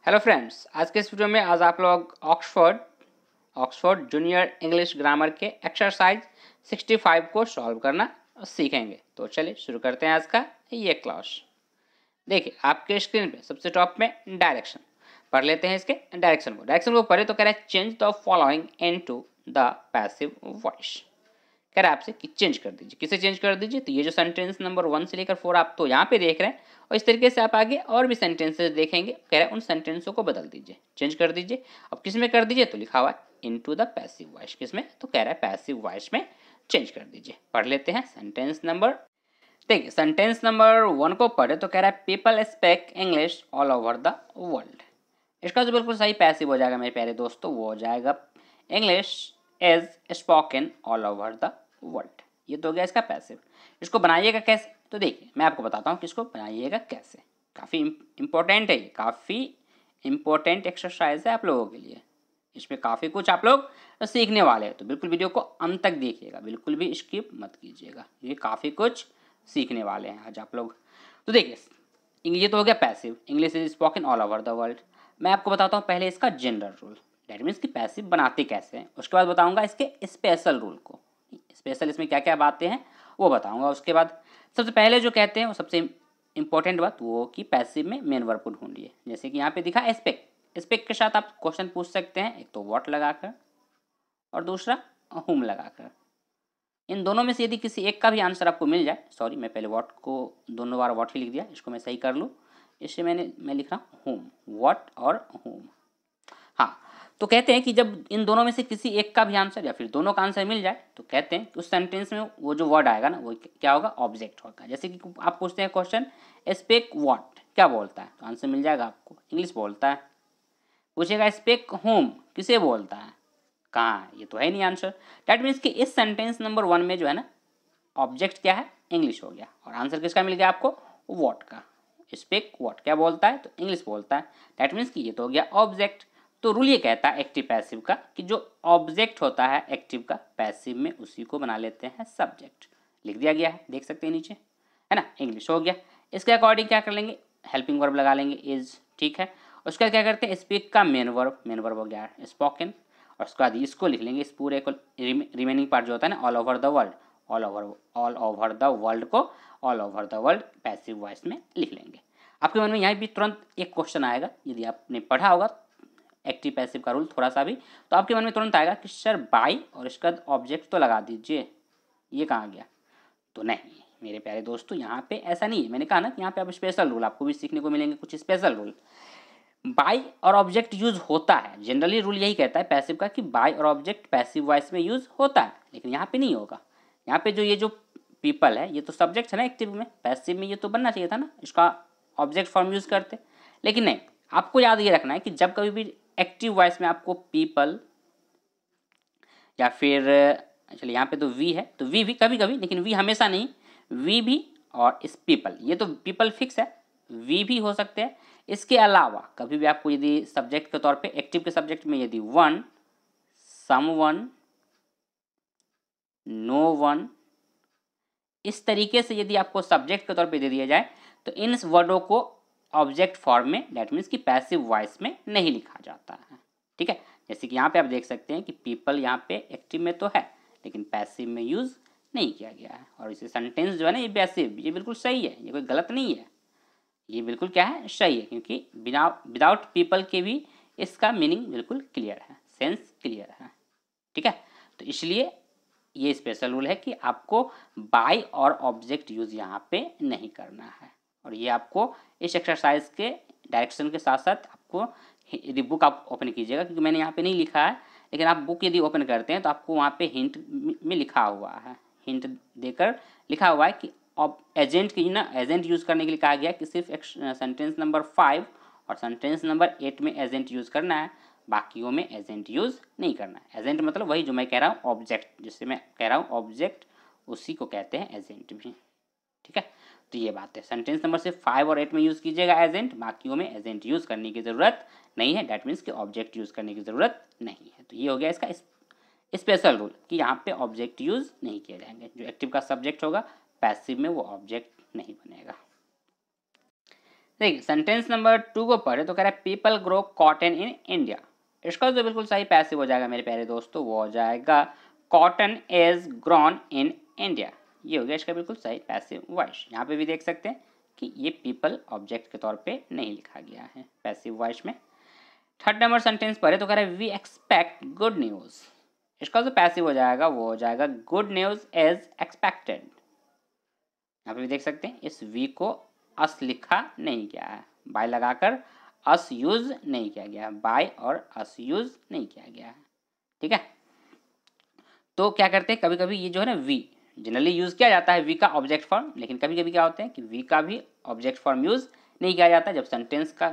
Hello friends, आज के इस वीडियो में आज लोग ऑक्सफोर्ड जूनियर इंग्लिश ग्रामर के एक्सरसाइज 65 को सॉल्व करना सीखेंगे। तो चलिए शुरू करते हैं आज का ये क्लास। देखिए आपके स्क्रीन पे सबसे टॉप में डायरेक्शन पढ़ लेते हैं। इसके डायरेक्शन को पढ़े तो कह रहा है change the following into the passive voice. कह रहा है आपसे कि चेंज कर दीजिए। किसे चेंज कर दीजिए? तो ये जो सेंटेंस नंबर 1 से लेकर 4 आप तो यहाँ पे देख रहे हैं और इस तरीके से आप आगे और भी सेंटेंसेस देखेंगे। कह रहा है उन सेंटेंसों को बदल दीजिए, चेंज कर दीजिए। अब किस में कर दीजिए? तो लिखा हुआ है इनटू द पैसिव वॉइस। किस में? तो कह रहा है पैसिव वॉइस में चेंज कर दीजिए। पढ़ लेते हैं सेंटेंस नंबर। देखिए सेंटेंस नंबर 1 को पढ़े तो कह रहा है people speak English all over the world. इसका जो बिल्कुल सही पैसिव हो जाएगा मेरे प्यारे दोस्तों, वो हो जाएगा English is spoken all over the world. ये तो हो गया इसका पैसिव। इसको बनाइएगा कैसे? तो देखिए मैं आपको बताता हूँ कि इसको बनाइएगा कैसे। काफ़ी इंपॉर्टेंट है, ये काफ़ी इंपॉर्टेंट एक्सरसाइज है आप लोगों के लिए। इसमें काफ़ी कुछ आप लोग सीखने वाले हैं, तो बिल्कुल वीडियो को अंत तक देखिएगा, बिल्कुल भी स्किप मत कीजिएगा। ये काफ़ी कुछ सीखने वाले हैं आज आप लोग। तो देखिए ये तो हो गया passive, English is spoken all over the world. मैं आपको बताता हूँ पहले इसका जनरल रूल, दैट मीन्स कि पैसिव बनाते कैसे हैं। उसके बाद बताऊंगा इसके स्पेशल रूल को, स्पेशल इसमें क्या क्या बातें हैं वो बताऊंगा। उसके बाद सबसे पहले जो कहते हैं वो सबसे इंपॉर्टेंट बात वो कि पैसिव में मेन वर्ब को ढूंढिए। जैसे कि यहाँ पे दिखा स्पेक, स्पेक के साथ आप क्वेश्चन पूछ सकते हैं, एक तो व्हाट लगाकर और दूसरा हुम लगाकर। इन दोनों में से यदि किसी एक का भी आंसर आपको मिल जाए, सॉरी मैं पहले व्हाट को दोनों बार व्हाट ही लिख दिया, इसको मैं सही कर लूँ। इससे मैं लिख रहा हूँ होम, व्हाट और होम। हाँ, तो कहते हैं कि जब इन दोनों में से किसी एक का भी आंसर या फिर दोनों का आंसर मिल जाए तो कहते हैं कि उस सेंटेंस में वो जो वर्ड आएगा ना वो क्या होगा? ऑब्जेक्ट होगा। जैसे कि आप पूछते हैं क्वेश्चन स्पेक व्हाट, क्या बोलता है? तो आंसर मिल जाएगा आपको, इंग्लिश बोलता है। पूछेगा स्पेक होम, किसे बोलता है? कहाँ है? ये तो है नहीं आंसर। डैट मीन्स कि इस सेंटेंस नंबर 1 में जो है ना ऑब्जेक्ट क्या है? इंग्लिश हो गया। और आंसर किसका मिल गया आपको? व्हाट का। स्पेक व्हाट क्या बोलता है? तो इंग्लिश बोलता है। डैट मीन्स कि ये तो हो गया ऑब्जेक्ट। तो रूल ये कहता है एक्टिव पैसिव का कि जो ऑब्जेक्ट होता है एक्टिव का पैसिव में, उसी को बना लेते हैं सब्जेक्ट। लिख दिया गया है, देख सकते हैं नीचे, है ना। इंग्लिश हो गया। इसके अकॉर्डिंग क्या कर लेंगे? हेल्पिंग वर्ब लगा लेंगे, इज। ठीक है। उसका क्या करते हैं? स्पीक का मेन वर्ब हो गया स्पोकन। और उसके बाद इसको लिख लेंगे, इस पूरे को रिमेनिंग पार्ट जो होता है ना all over the world, all over the world को all over the world passive voice में लिख लेंगे। आपके मन में यहाँ भी तुरंत एक क्वेश्चन आएगा, यदि आपने पढ़ा होगा एक्टिव पैसिव का रूल थोड़ा सा भी, तो आपके मन में तुरंत आएगा कि सर बाई और इसका ऑब्जेक्ट तो लगा दीजिए, ये कहाँ गया? तो नहीं मेरे प्यारे दोस्तों, यहाँ पे ऐसा नहीं है। मैंने कहा ना कि यहाँ पे आप स्पेशल रूल आपको भी सीखने को मिलेंगे, कुछ स्पेशल रूल। बाय और ऑब्जेक्ट यूज होता है, जनरली रूल यही कहता है पैसिव का कि बाय और ऑब्जेक्ट पैसिव वॉइस में यूज होता है, लेकिन यहाँ पे नहीं होगा। यहाँ पे जो ये जो पीपल है ये तो सब्जेक्ट है ना एक्टिव में, पैसिव में ये तो बनना चाहिए था ना, इसका ऑब्जेक्ट फॉर्म यूज करते, लेकिन नहीं। आपको याद ये रखना है कि जब कभी भी एक्टिव वॉइस में आपको पीपल या फिर चलिए यहाँ पे तो वी है तो वी भी कभी कभी, लेकिन वी हमेशा नहीं, वी भी और इस पीपल, ये तो पीपल फिक्स है, वी भी हो सकते हैं। इसके अलावा कभी भी आपको यदि सब्जेक्ट के तौर पे एक्टिव के सब्जेक्ट में यदि वन, समवन, नो वन, इस तरीके से यदि आपको सब्जेक्ट के तौर पे दे दिया जाए तो इन वर्डों को ऑब्जेक्ट फॉर्म में, दैट मीन्स कि पैसिव वॉइस में नहीं लिखा जाता है। ठीक है। जैसे कि यहाँ पे आप देख सकते हैं कि पीपल यहाँ पे एक्टिव में तो है लेकिन पैसिव में यूज नहीं किया गया है। और इसे सेंटेंस जो है ना ये पैसिव, ये बिल्कुल सही है, ये कोई गलत नहीं है, ये बिल्कुल क्या है? सही है, क्योंकि बिना विदाउट पीपल के भी इसका मीनिंग बिल्कुल क्लियर है, सेंस क्लियर है। ठीक है। तो इसलिए ये स्पेशल रूल है कि आपको बाय और ऑब्जेक्ट यूज यहाँ पे नहीं करना है। और ये आपको इस एक्सरसाइज के डायरेक्शन के साथ साथ आपको यदि बुक आप ओपन कीजिएगा, क्योंकि मैंने यहाँ पे नहीं लिखा है, लेकिन आप बुक यदि ओपन करते हैं तो आपको वहाँ पे हिंट में लिखा हुआ है, हिंट देकर लिखा हुआ है कि अब एजेंट की ना, एजेंट यूज़ करने के लिए कहा गया कि सिर्फ सेंटेंस नंबर 5 और सेंटेंस नंबर 8 में एजेंट यूज़ करना है, बाकियों में एजेंट यूज़ नहीं करना है। एजेंट मतलब वही जो मैं कह रहा हूँ ऑब्जेक्ट, जिससे मैं कह रहा हूँ ऑब्जेक्ट, उसी को कहते हैं एजेंट भी। ठीक है। तो ये बात है, सेंटेंस नंबर सिर्फ 5 और 8 में यूज़ कीजिएगा एजेंट, बाकियों में एजेंट यूज़ करने की ज़रूरत नहीं है। डैट मीन्स कि ऑब्जेक्ट यूज़ करने की ज़रूरत नहीं है। तो ये हो गया इसका स्पेशल रूल कि यहाँ पे ऑब्जेक्ट यूज़ नहीं किए जाएंगे। जो एक्टिव का सब्जेक्ट होगा पैसिव में वो ऑब्जेक्ट नहीं बनेगा। देखिए सेंटेंस नंबर 2 को पढ़े तो कह रहा है people grow cotton in India. इसका जो बिल्कुल सही पैसिव हो जाएगा मेरे प्यारे दोस्तों, वो हो जाएगा cotton is grown in India. ये हो गया इसका बिल्कुल सही पैसिव वॉइस। यहाँ पे भी देख सकते हैं कि ये पीपल ऑब्जेक्ट के तौर पे नहीं लिखा गया है पैसिव वॉइस में। थर्ड नंबर सेंटेंस पढ़े तो कह रहा है वी एक्सपेक्ट गुड न्यूज़। इसका जो पैसिव हो जाएगा वो हो जाएगा गुड न्यूज़ इज एक्सपेक्टेड। यहाँ पे भी देख सकते हैं इस वी को अस लिखा नहीं गया है, बाय लगाकर अस यूज नहीं किया गया, बाय और अस यूज नहीं किया गया है। ठीक है, तो क्या करते हैं कभी कभी ये जो है ना वी जनरली यूज किया जाता है वी का ऑब्जेक्ट फॉर्म, लेकिन कभी कभी क्या होता है कि वी का भी ऑब्जेक्ट फॉर्म यूज नहीं किया जाता जब सेंटेंस का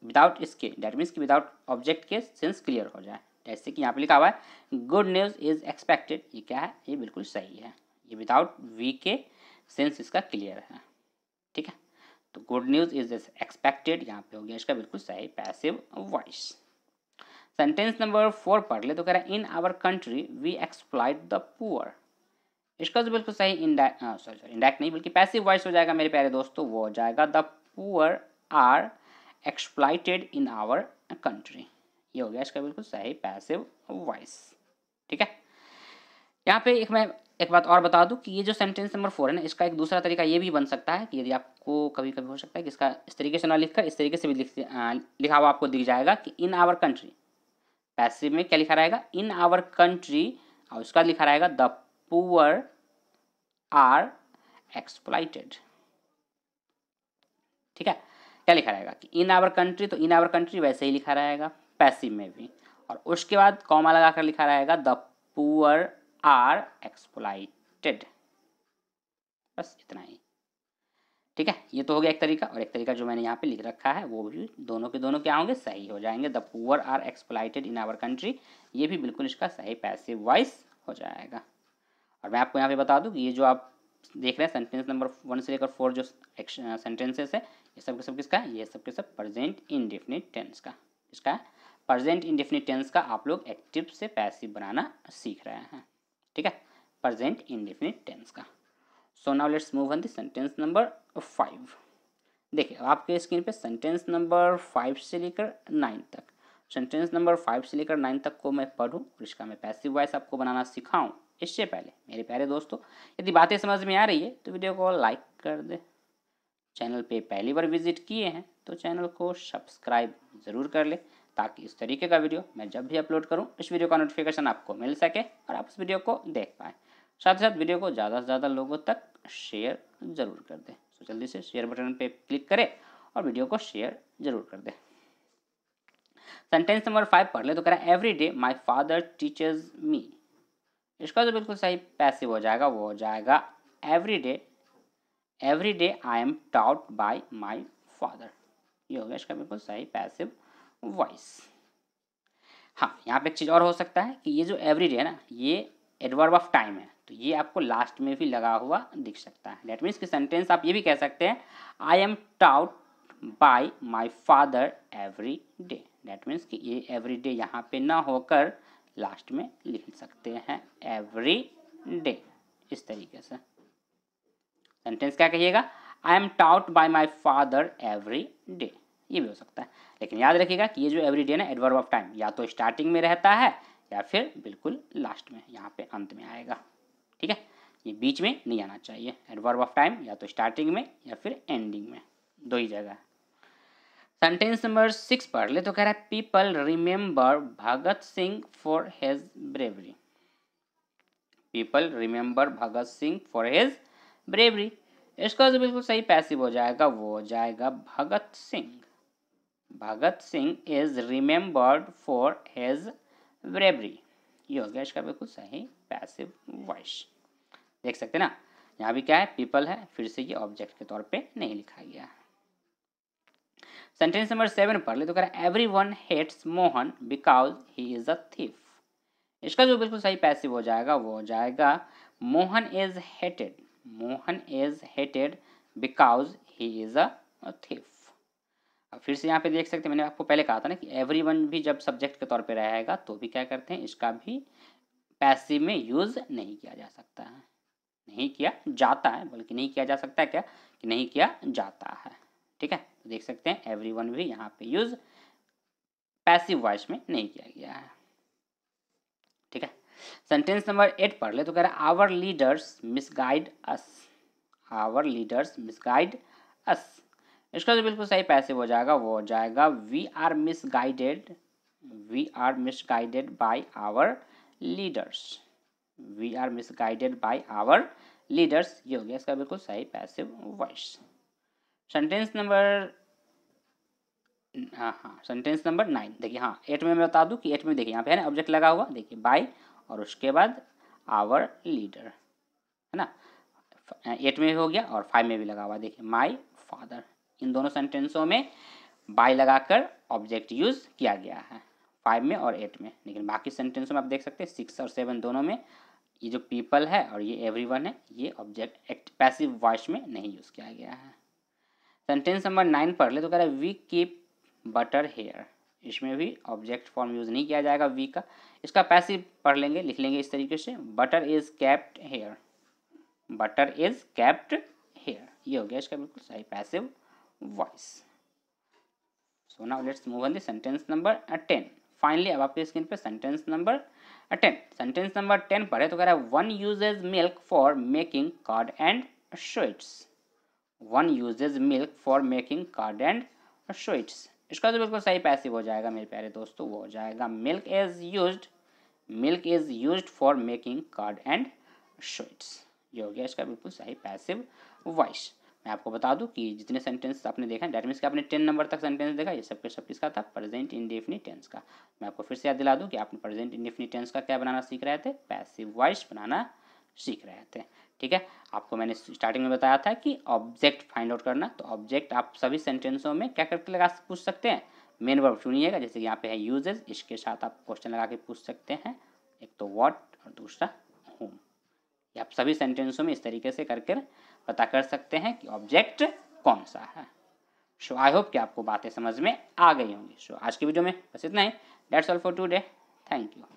विदाउट इसके, दैट मीन्स कि विदाउट ऑब्जेक्ट के सेंस क्लियर हो जाए। जैसे कि यहाँ पे लिखा हुआ है गुड न्यूज इज एक्सपेक्टेड, ये क्या है, ये बिल्कुल सही है, ये विदाउट वी के सेंस इसका क्लियर है। ठीक है, तो गुड न्यूज इज एक्सपेक्टेड यहाँ पे हो गया इसका बिल्कुल सही पैसिव वॉइस। सेंटेंस नंबर 4 पढ़ ले तो कह रहा है in our country we exploit the poor. इसका जो बिल्कुल सही इंडायरेक्ट नहीं बल्कि पैसिव वॉइस हो जाएगा मेरे प्यारे दोस्तों, वो हो जाएगा the poor are exploited in our country. ये हो गया इसका बिल्कुल सही पैसिव वॉइस। ठीक है, यहाँ पे मैं एक बात और बता दूं कि ये जो सेंटेंस नंबर 4 है ना, इसका एक दूसरा तरीका ये भी बन सकता है कि यदि आपको कभी कभी हो सकता है कि इसका इस तरीके से ना लिखकर इस तरीके से भी लिखा हुआ आपको दिख जाएगा कि इन आवर कंट्री। पैसिव में क्या लिखा रहेगा, इन आवर कंट्री, और उसका लिखा रहेगा द पुअर आर एक्सप्लॉइटेड। ठीक है, क्या लिखा रहेगा कि इन आवर कंट्री, तो इन आवर कंट्री वैसे ही लिखा रहेगा पैसिव में भी, और उसके बाद कॉमा लगाकर लिखा रहेगा द पुअर आर एक्सप्लॉइटेड। बस इतना ही। ठीक है, ये तो हो गया एक तरीका, और एक तरीका जो मैंने यहाँ पे लिख रखा है वो भी दोनों के दोनों क्या होंगे, सही हो जाएंगे। The poor are exploited in our country, ये भी बिल्कुल इसका सही पैसिव वॉइस हो जाएगा। और मैं आपको यहाँ पे बता दूँ कि ये जो आप देख रहे हैं सेंटेंस नंबर 1 से लेकर 4 जो सेंटेंसेस है, ये सब के सब किसका है, ये सब के सब प्रेजेंट इंडेफिनिट टेंस का। इसका है प्रेजेंट इंडेफिनिट टेंस का आप लोग एक्टिव से पैसिव बनाना सीख रहे हैं। ठीक है, प्रेजेंट इंडेफिनिट टेंस का। सो now let's move on the sentence number 5। देखिए आपके स्क्रीन पे सेंटेंस नंबर 5 से लेकर 9 तक, सेंटेंस नंबर 5 से लेकर 9 तक को मैं पढ़ूँ और इसका मैं पैसिव वॉइस आपको बनाना सिखाऊं, इससे पहले मेरे प्यारे दोस्तों यदि बातें समझ में आ रही है तो वीडियो को लाइक कर दे। चैनल पे पहली बार विजिट किए हैं तो चैनल को सब्सक्राइब ज़रूर कर ले, ताकि इस तरीके का वीडियो मैं जब भी अपलोड करूं इस वीडियो का नोटिफिकेशन आपको मिल सके और आप उस वीडियो को देख पाएँ। साथ ही साथ वीडियो को ज़्यादा से ज़्यादा लोगों तक शेयर ज़रूर कर दें। तो जल्दी से शेयर बटन पे क्लिक करें और वीडियो को शेयर ज़रूर कर दें। सेंटेंस नंबर 5 पढ़ ले तो कह रहा है every day my father teachers me. इसका जो बिल्कुल सही पैसिव हो जाएगा वो हो जाएगा every day I am taught by my father. ये हो गया इसका बिल्कुल सही पैसिव वॉइस। हाँ, यहाँ पे एक चीज़ और हो सकता है कि ये जो एवरी डे है ना, ये एडवर्ब ऑफ टाइम है, तो ये आपको लास्ट में भी लगा हुआ दिख सकता है। दैट मीन्स कि सेंटेंस आप ये भी कह सकते हैं I am taught by my father every day. That means कि ये एवरी डे यहाँ पे ना होकर लास्ट में लिख सकते हैं एवरी डे। इस तरीके से सेंटेंस क्या कहिएगा, I am taught by my father every day, ये भी हो सकता है। लेकिन याद रखिएगा कि ये जो एवरी डे ना एडवर्ब ऑफ टाइम या तो स्टार्टिंग में रहता है या फिर बिल्कुल लास्ट में, यहाँ पे अंत में आएगा। ठीक है, ये बीच में नहीं आना चाहिए। एडवर्ब ऑफ टाइम या तो स्टार्टिंग में या फिर एंडिंग में, दो ही जगह। सेंटेंस नंबर 6 पढ़ ले तो कह रहा है people remember Bhagat Singh for his bravery. People remember Bhagat Singh for his bravery. इसका जो बिल्कुल सही पैसिव हो जाएगा वो हो जाएगा Bhagat Singh. Bhagat Singh is remembered for his bravery. ये हो गया इसका बिल्कुल सही पैसिव वॉइस। देख सकते ना, यहाँ भी क्या है, पीपल है, फिर से ये ऑब्जेक्ट के तौर पे नहीं लिखा गया। सेंटेंस नंबर 7 पढ़ ले तो कह रहा है everyone hates Mohan because he is a thief. इसका जो बिल्कुल सही पैसिव हो जाएगा वो हो जाएगा Mohan is hated. Mohan is hated because he is a thief. अब फिर से यहाँ पे देख सकते हैं, मैंने आपको पहले कहा था ना कि एवरीवन भी जब सब्जेक्ट के तौर पे रहेगा तो भी क्या करते हैं, इसका भी पैसिव में यूज नहीं किया जा सकता है, नहीं किया जाता है, बल्कि नहीं किया जा सकता है क्या, कि नहीं किया जाता है। ठीक है, तो देख सकते हैं एवरीवन भी यहाँ पे यूज पैसिव वॉइस में नहीं किया गया है। ठीक है, सेंटेंस नंबर 8 पढ़ ले तो कह रहा है our leaders misguide us, our leaders misguide us. इसका जो बिल्कुल सही पैसिव हो जाएगा वो हो जाएगा we are misguided, we are misguided by our leaders, we are misguided by our leaders, ये हो गया इसका बिल्कुल सही पैसिव वॉइस। सेंटेंस नंबर हाँ सेंटेंस नंबर 9 देखिए, हाँ 8 में मैं बता दूं कि 8 में देखिए यहाँ पे है ना ऑब्जेक्ट लगा हुआ, देखिए बाय और उसके बाद आवर लीडर, है ना, 8 में भी हो गया और 5 में भी लगा हुआ, देखिए माय फादर। इन दोनों सेंटेंसों में बाय लगाकर ऑब्जेक्ट यूज किया गया है, 5 में और 8 में। लेकिन बाकी सेंटेंसों में आप देख सकते हैं 6 और 7 दोनों में ये जो पीपल है और ये एवरीवन है ये ऑब्जेक्ट एक्ट पैसिव वॉइस में नहीं यूज किया गया है। सेंटेंस नंबर 9 पढ़ ले तो कह रहा है वी कीप बटर हेयर, इसमें भी ऑब्जेक्ट फॉर्म यूज नहीं किया जाएगा वी का, इसका पैसिव पढ़ लेंगे, लिख लेंगे इस तरीके से butter is kept here, butter is kept here, ये हो गया इसका बिल्कुल सही passive voice. So now let's move on the sentence number 10। Finally अब आपके स्क्रीन पे सेंटेंस नंबर 10, सेंटेंस नंबर 10 पढ़े तो कह रहा है one uses milk for making curd and sweets, one uses milk for making curd and sweets. इसका जो बिल्कुल सही पैसिव हो जाएगा मेरे प्यारे दोस्तों वो हो जाएगा milk is used, milk is used for making curd and sweets, ये हो गया इसका बिल्कुल सही पैसिव वॉइस। मैं आपको बता दूं कि जितने सेंटेंस आपने देखा डेट मीन्स कि आपने 10 नंबर तक सेंटेंस देखा, ये सब के सब किसका था, प्रेजेंट इंडेफिनिट टेंस का। मैं आपको फिर से याद दिला दूं कि आपने प्रेजेंट इंडेफिनिट टेंस का क्या बनाना सीख रहे थे, पैसिव वॉइस बनाना सीख रहे थे। ठीक है, आपको मैंने स्टार्टिंग में बताया था कि ऑब्जेक्ट फाइंड आउट करना, तो ऑब्जेक्ट आप सभी सेंटेंसों में क्या करके लगा पूछ सकते हैं, मेन वर्ब चुनिएगा, जैसे कि यहाँ पे है यूजेज, इसके साथ आप क्वेश्चन लगा के पूछ सकते हैं, एक तो व्हाट और दूसरा होम। ये आप सभी सेंटेंसों में इस तरीके से करके पता कर सकते हैं कि ऑब्जेक्ट कौन सा है। सो आई होप कि आपको बातें समझ में आ गई होंगी। सो आज की वीडियो में बस इतना ही, that's all for today, thank you.